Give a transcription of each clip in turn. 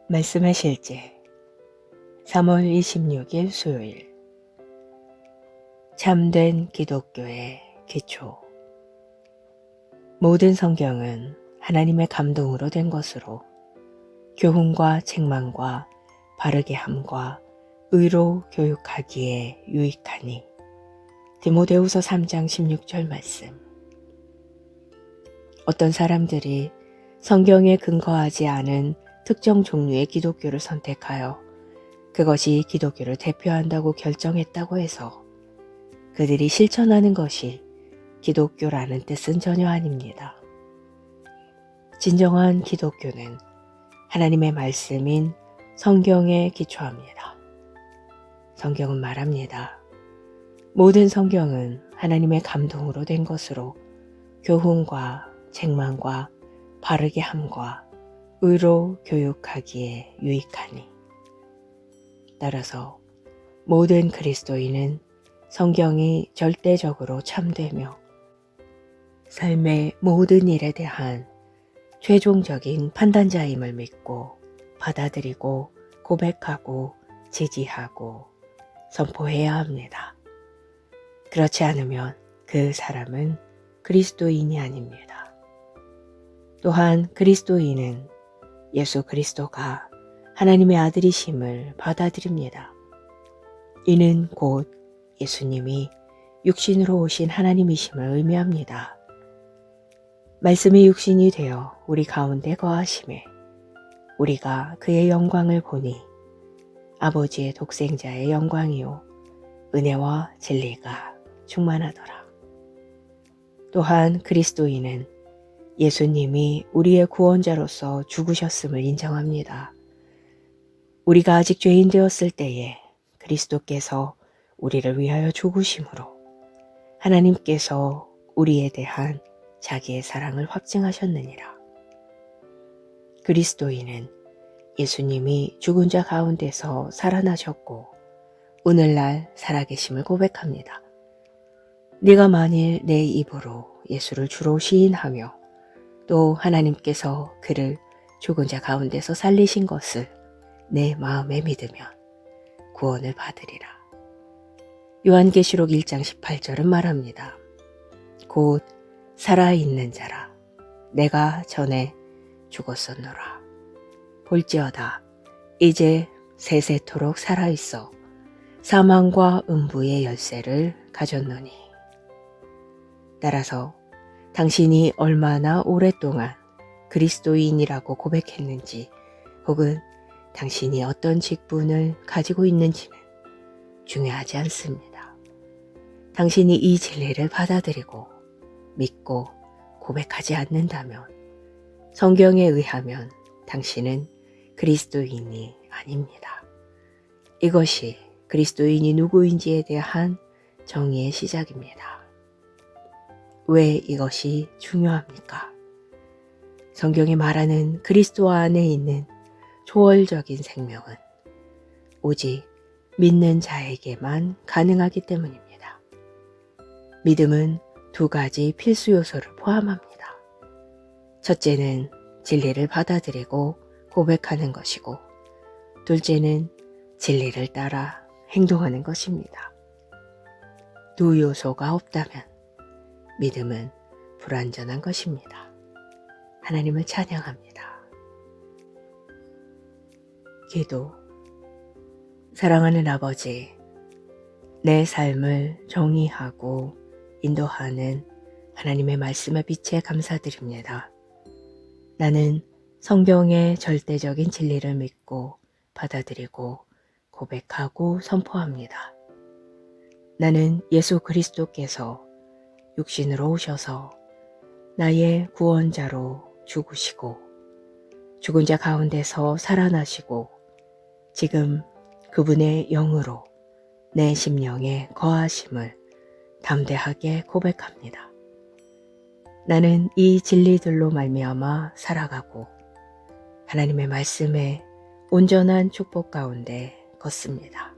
말씀하실지 3월 26일 수요일 참된 기독교의 기초. 모든 성경은 하나님의 감동으로 된 것으로 교훈과 책망과 바르게 함과 의로 교육하기에 유익하니. 디모데후서 3장 16절 말씀. 어떤 사람들이 성경에 근거하지 않은 특정 종류의 기독교를 선택하여 그것이 기독교를 대표한다고 결정했다고 해서 그들이 실천하는 것이 기독교라는 뜻은 전혀 아닙니다. 진정한 기독교는 하나님의 말씀인 성경에 기초합니다. 성경은 말합니다. 모든 성경은 하나님의 감동으로 된 것으로 교훈과 책망과 바르게 함과 의로 교육하기에 유익하니. 따라서 모든 그리스도인은 성경이 절대적으로 참되며 삶의 모든 일에 대한 최종적인 판단자임을 믿고 받아들이고 고백하고 지지하고 선포해야 합니다. 그렇지 않으면 그 사람은 그리스도인이 아닙니다. 또한 그리스도인은 예수 그리스도가 하나님의 아들이심을 받아들입니다. 이는 곧 예수님이 육신으로 오신 하나님이심을 의미합니다. 말씀이 육신이 되어 우리 가운데 거하심에 우리가 그의 영광을 보니 아버지의 독생자의 영광이요 은혜와 진리가 충만하더라. 또한 그리스도인은 예수님이 우리의 구원자로서 죽으셨음을 인정합니다. 우리가 아직 죄인 되었을 때에 그리스도께서 우리를 위하여 죽으심으로 하나님께서 우리에 대한 자기의 사랑을 확증하셨느니라. 그리스도인은 예수님이 죽은 자 가운데서 살아나셨고 오늘날 살아계심을 고백합니다. 네가 만일 내 입으로 예수를 주로 시인하며 또 하나님께서 그를 죽은 자 가운데서 살리신 것을 내 마음에 믿으면 구원을 받으리라. 요한계시록 1장 18절은 말합니다. 곧 살아있는 자라 내가 전에 죽었었노라. 볼지어다 이제 세세토록 살아있어 사망과 음부의 열쇠를 가졌노니. 따라서 당신이 얼마나 오랫동안 그리스도인이라고 고백했는지 혹은 당신이 어떤 직분을 가지고 있는지는 중요하지 않습니다. 당신이 이 진리를 받아들이고 믿고 고백하지 않는다면 성경에 의하면 당신은 그리스도인이 아닙니다. 이것이 그리스도인이 누구인지에 대한 정의의 시작입니다. 왜 이것이 중요합니까? 성경이 말하는 그리스도 안에 있는 초월적인 생명은 오직 믿는 자에게만 가능하기 때문입니다. 믿음은 두 가지 필수 요소를 포함합니다. 첫째는 진리를 받아들이고 고백하는 것이고 둘째는 진리를 따라 행동하는 것입니다. 두 요소가 없다면 믿음은 불완전한 것입니다. 하나님을 찬양합니다. 기도. 사랑하는 아버지, 내 삶을 정의하고 인도하는 하나님의 말씀의 빛에 감사드립니다. 나는 성경의 절대적인 진리를 믿고 받아들이고 고백하고 선포합니다. 나는 예수 그리스도께서 육신으로 오셔서 나의 구원자로 죽으시고 죽은 자 가운데서 살아나시고 지금 그분의 영으로 내 심령에 거하심을 담대하게 고백합니다. 나는 이 진리들로 말미암아 살아가고 하나님의 말씀에 온전한 축복 가운데 걷습니다.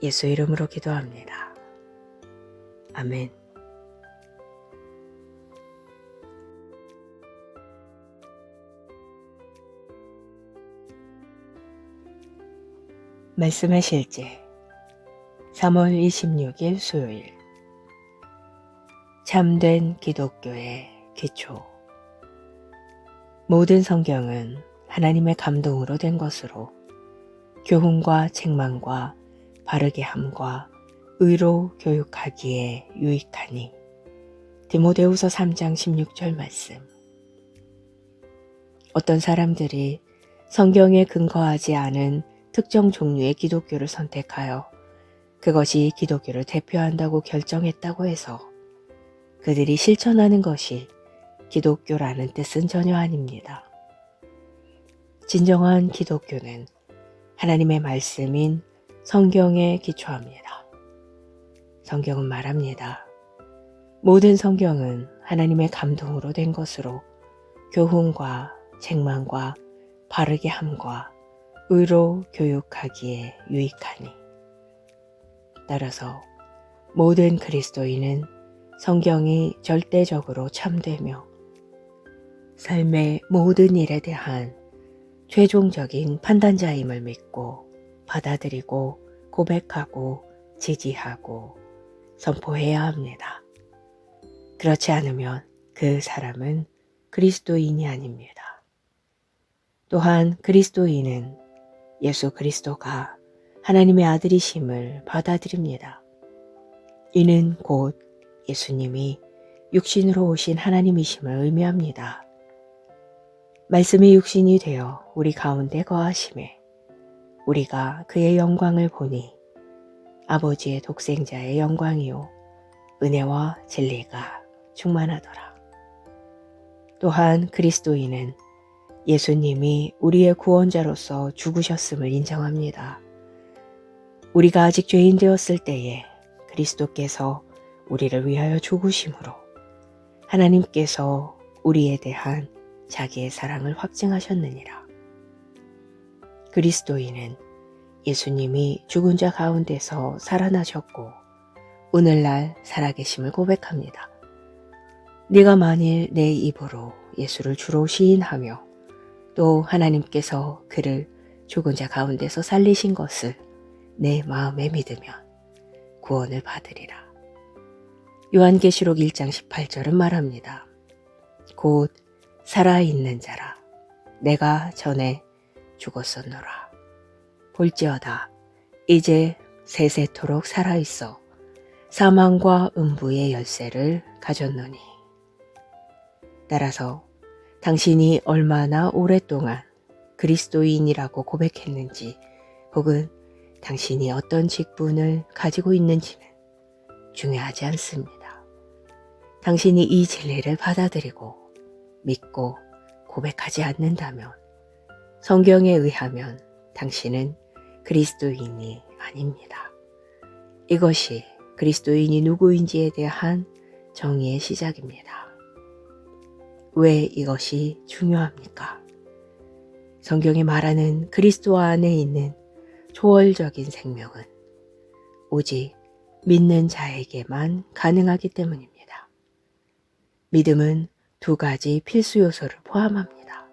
예수 이름으로 기도합니다. 아멘. 말씀의 실제 3월 26일 수요일 참된 기독교의 기초 모든 성경은 하나님의 감동으로 된 것으로 교훈과 책망과 바르게 함과 의로 교육하기에 유익하니 디모데후서 3장 16절 말씀. 어떤 사람들이 성경에 근거하지 않은 특정 종류의 기독교를 선택하여 그것이 기독교를 대표한다고 결정했다고 해서 그들이 실천하는 것이 기독교라는 뜻은 전혀 아닙니다. 진정한 기독교는 하나님의 말씀인 성경에 기초합니다. 성경은 말합니다. 모든 성경은 하나님의 감동으로 된 것으로 교훈과 책망과 바르게 함과 의로 교육하기에 유익하니. 따라서 모든 그리스도인은 성경이 절대적으로 참되며 삶의 모든 일에 대한 최종적인 판단자임을 믿고 받아들이고 고백하고 지지하고 선포해야 합니다. 그렇지 않으면 그 사람은 그리스도인이 아닙니다. 또한 그리스도인은 예수 그리스도가 하나님의 아들이심을 받아들입니다. 이는 곧 예수님이 육신으로 오신 하나님이심을 의미합니다. 말씀이 육신이 되어 우리 가운데 거하심에 우리가 그의 영광을 보니 아버지의 독생자의 영광이요 은혜와 진리가 충만하더라. 또한 그리스도인은 예수님이 우리의 구원자로서 죽으셨음을 인정합니다. 우리가 아직 죄인 되었을 때에 그리스도께서 우리를 위하여 죽으심으로 하나님께서 우리에 대한 자기의 사랑을 확증하셨느니라. 그리스도인은 예수님이 죽은 자 가운데서 살아나셨고 오늘날 살아계심을 고백합니다. 네가 만일 내 입으로 예수를 주로 시인하며 또 하나님께서 그를 죽은 자 가운데서 살리신 것을 내 마음에 믿으면 구원을 받으리라. 요한계시록 1장 18절은 말합니다. 곧 살아있는 자라 내가 전에 죽었었노라. 볼지어다 이제 세세토록 살아있어 사망과 음부의 열쇠를 가졌노니. 따라서 당신이 얼마나 오랫동안 그리스도인이라고 고백했는지 혹은 당신이 어떤 직분을 가지고 있는지는 중요하지 않습니다. 당신이 이 진리를 받아들이고 믿고 고백하지 않는다면 성경에 의하면 당신은 그리스도인이 아닙니다. 이것이 그리스도인이 누구인지에 대한 정의의 시작입니다. 왜 이것이 중요합니까? 성경이 말하는 그리스도 안에 있는 초월적인 생명은 오직 믿는 자에게만 가능하기 때문입니다. 믿음은 두 가지 필수 요소를 포함합니다.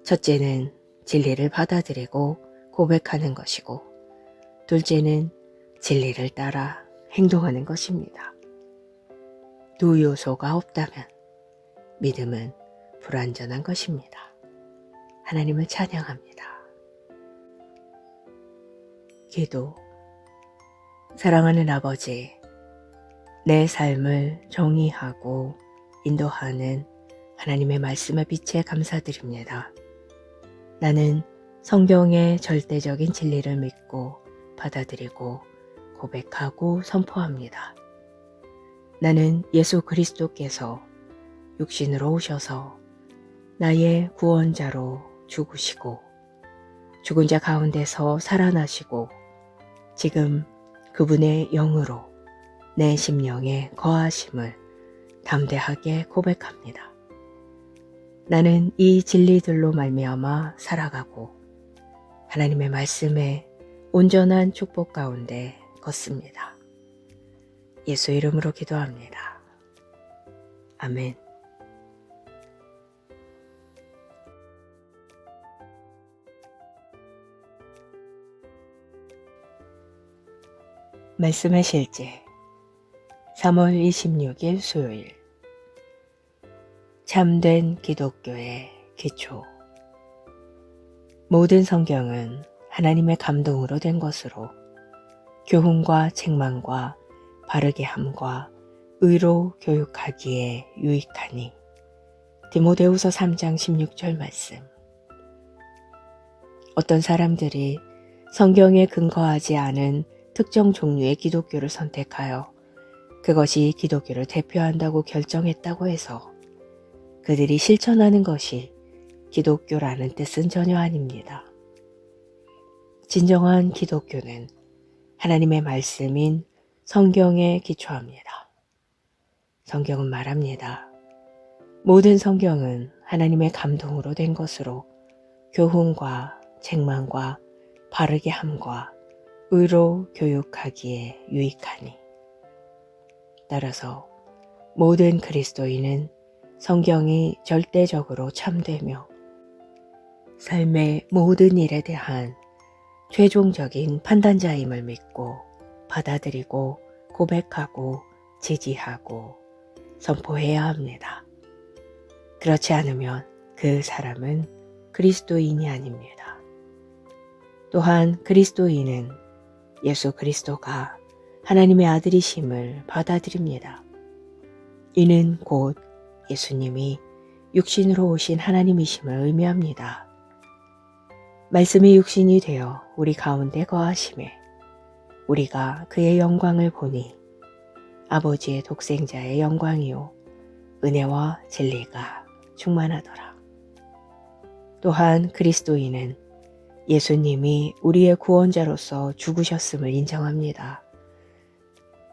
첫째는 진리를 받아들이고 고백하는 것이고 둘째는 진리를 따라 행동하는 것입니다. 두 요소가 없다면 믿음은 불완전한 것입니다. 하나님을 찬양합니다. 기도. 사랑하는 아버지, 내 삶을 정의하고 인도하는 하나님의 말씀의 빛에 감사드립니다. 나는 성경의 절대적인 진리를 믿고 받아들이고 고백하고 선포합니다. 나는 예수 그리스도께서 육신으로 오셔서 나의 구원자로 죽으시고 죽은 자 가운데서 살아나시고 지금 그분의 영으로 내 심령에 거하심을 담대하게 고백합니다. 나는 이 진리들로 말미암아 살아가고 하나님의 말씀에 온전한 축복 가운데 걷습니다. 예수 이름으로 기도합니다. 아멘. 말씀의 실제 3월 26일 수요일 참된 기독교의 기초 모든 성경은 하나님의 감동으로 된 것으로 교훈과 책망과 바르게 함과 의로 교육하기에 유익하니 디모데후서 3장 16절 말씀. 어떤 사람들이 성경에 근거하지 않은 특정 종류의 기독교를 선택하여 그것이 기독교를 대표한다고 결정했다고 해서 그들이 실천하는 것이 기독교라는 뜻은 전혀 아닙니다. 진정한 기독교는 하나님의 말씀인 성경에 기초합니다. 성경은 말합니다. 모든 성경은 하나님의 감동으로 된 것으로 교훈과 책망과 바르게 함과 의로 교육하기에 유익하니. 따라서 모든 그리스도인은 성경이 절대적으로 참되며 삶의 모든 일에 대한 최종적인 판단자임을 믿고 받아들이고 고백하고 지지하고 선포해야 합니다. 그렇지 않으면 그 사람은 그리스도인이 아닙니다. 또한 그리스도인은 예수 그리스도가 하나님의 아들이심을 받아들입니다. 이는 곧 예수님이 육신으로 오신 하나님이심을 의미합니다. 말씀이 육신이 되어 우리 가운데 거하심에 우리가 그의 영광을 보니 아버지의 독생자의 영광이요 은혜와 진리가 충만하더라. 또한 그리스도인은 예수님이 우리의 구원자로서 죽으셨음을 인정합니다.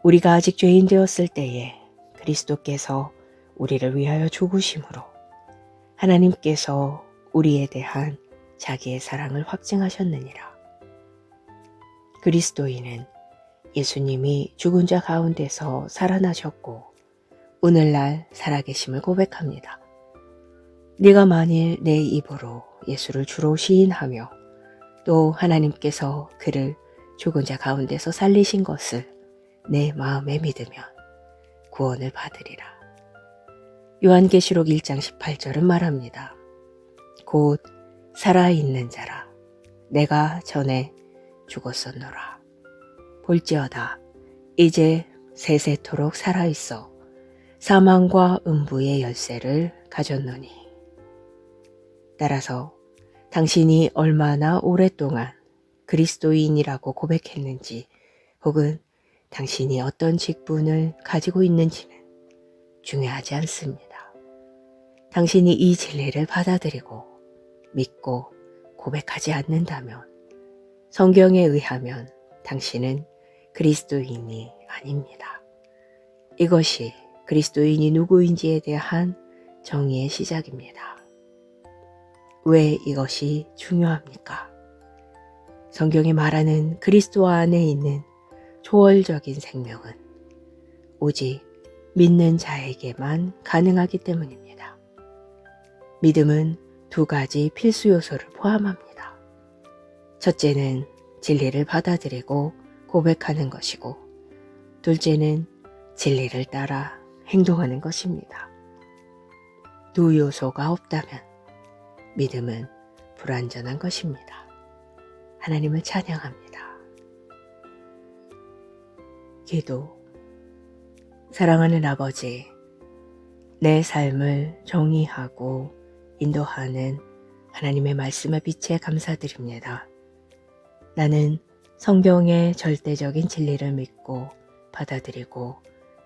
우리가 아직 죄인 되었을 때에 그리스도께서 우리를 위하여 죽으심으로 하나님께서 우리에 대한 자기의 사랑을 확증하셨느니라. 그리스도인은 예수님이 죽은 자 가운데서 살아나셨고 오늘날 살아계심을 고백합니다. 네가 만일 내 입으로 예수를 주로 시인하며 또 하나님께서 그를 죽은 자 가운데서 살리신 것을 내 마음에 믿으면 구원을 받으리라. 요한계시록 1장 18절은 말합니다. 곧 살아있는 자라 내가 전에 죽었었노라. 볼지어다 이제 세세토록 살아있어 사망과 음부의 열쇠를 가졌노니. 따라서 당신이 얼마나 오랫동안 그리스도인이라고 고백했는지 혹은 당신이 어떤 직분을 가지고 있는지는 중요하지 않습니다. 당신이 이 진리를 받아들이고 믿고 고백하지 않는다면 성경에 의하면 당신은 그리스도인이 아닙니다. 이것이 그리스도인이 누구인지에 대한 정의의 시작입니다. 왜 이것이 중요합니까? 성경이 말하는 그리스도 안에 있는 초월적인 생명은 오직 믿는 자에게만 가능하기 때문입니다. 믿음은 두 가지 필수 요소를 포함합니다. 첫째는 진리를 받아들이고 고백하는 것이고 둘째는 진리를 따라 행동하는 것입니다. 두 요소가 없다면 믿음은 불완전한 것입니다. 하나님을 찬양합니다. 기도. 사랑하는 아버지, 내 삶을 정의하고 인도하는 하나님의 말씀의 빛에 감사드립니다. 나는 성경의 절대적인 진리를 믿고 받아들이고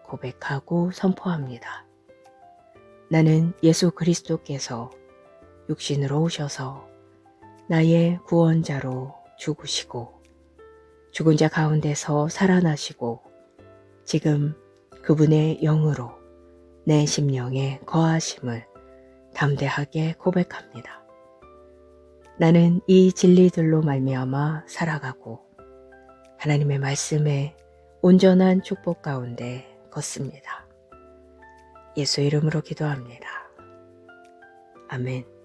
고백하고 선포합니다. 나는 예수 그리스도께서 육신으로 오셔서 나의 구원자로 죽으시고 죽은 자 가운데서 살아나시고 지금 그분의 영으로 내 심령에 거하심을 담대하게 고백합니다. 나는 이 진리들로 말미암아 살아가고 하나님의 말씀에 온전한 축복 가운데 걷습니다. 예수 이름으로 기도합니다. 아멘.